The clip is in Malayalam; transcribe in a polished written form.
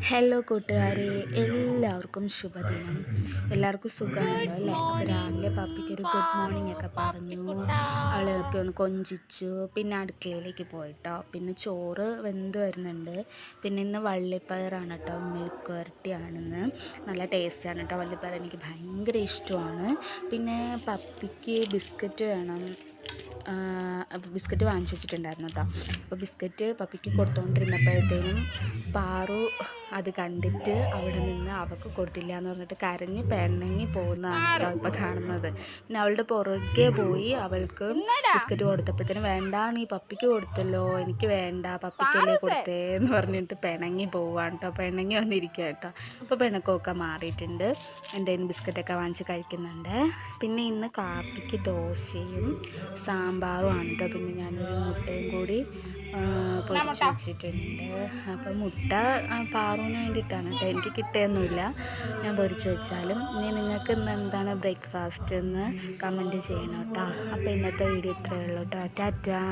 ഹലോ കൂട്ടുകാരെ, എല്ലാവർക്കും ശുഭദിനം. എല്ലാവർക്കും സുഖമാണല്ലോ അല്ലേ? അപ്പോൾ രാവിലെ പപ്പിക്കൊരു ഗുഡ് മോർണിംഗ് ഒക്കെ പറഞ്ഞു. അവളെയൊക്കെ ഒന്ന് കൊഞ്ചിച്ചു. പിന്നെ അടുക്കളയിലേക്ക് പോയിട്ടോ. പിന്നെ ചോറ് വെന്ത് വരുന്നുണ്ട്. പിന്നെ ഇന്ന് വള്ളിപ്പയറാണ് കേട്ടോ, മെഴുക്ക് വരട്ടിയാണെന്ന്. നല്ല ടേസ്റ്റാണ് കേട്ടോ. വള്ളിപ്പയർ എനിക്ക് ഭയങ്കര ഇഷ്ടമാണ്. പിന്നെ പപ്പിക്ക് ബിസ്ക്കറ്റ് വേണം. ബിസ്ക്കറ്റ് വാങ്ങിച്ചു വെച്ചിട്ടുണ്ടായിരുന്നു കേട്ടോ. അപ്പോൾ ബിസ്ക്കറ്റ് പപ്പിക്ക് കൊടുത്തുകൊണ്ടിരുന്നപ്പോഴത്തേനും പാറു അത് കണ്ടിട്ട് അവിടെ നിന്ന് അവൾക്ക് കൊടുത്തില്ല എന്ന് പറഞ്ഞിട്ട് കരഞ്ഞ് പെണ്ണങ്ങി പോകുന്നതാണ് കേട്ടോ ഇപ്പോൾ കാണുന്നത്. പിന്നെ അവളുടെ പുറകെ പോയി അവൾക്ക് ബിസ്ക്കറ്റ് കൊടുത്തപ്പോഴത്തേനും വേണ്ട, നീ പപ്പിക്ക് കൊടുത്തല്ലോ, എനിക്ക് വേണ്ട, പപ്പിക്കല്ലേ കൊടുത്തേ എന്ന് പറഞ്ഞിട്ട് പിണങ്ങി പോവുകയാണ് കേട്ടോ. പിണങ്ങി വന്നിരിക്കുക കേട്ടോ. അപ്പോൾ പിണക്കമൊക്കെ മാറിയിട്ടുണ്ട്. എൻ്റെ ബിസ്ക്കറ്റൊക്കെ വാങ്ങിച്ച് കഴിക്കുന്നുണ്ട്. പിന്നെ ഇന്ന് കാപ്പിക്ക് ദോശയും സാമ്പാറും ആണ് കേട്ടോ. പിന്നെ ഞാനൊരു മുട്ടയും കൂടി പൊരിച്ച് വെച്ചിട്ടുണ്ട്. അപ്പോൾ മുട്ട പാറുവിന് വേണ്ടിയിട്ടാണ് കേട്ടോ, എനിക്ക് കിട്ടുകയൊന്നുമില്ല. ഞാൻ പൊരിച്ച് വെച്ചാലും. ഇനി നിങ്ങൾക്ക് ഇന്ന് എന്താണ് ബ്രേക്ക്ഫാസ്റ്റ് എന്ന് കമൻറ്റ് ചെയ്യണം കേട്ടോ. അപ്പോൾ ഇന്നത്തെ വീഡിയോ ഇത്രയേ ഉള്ളൂ കേട്ടോ. ടാറ്റാ.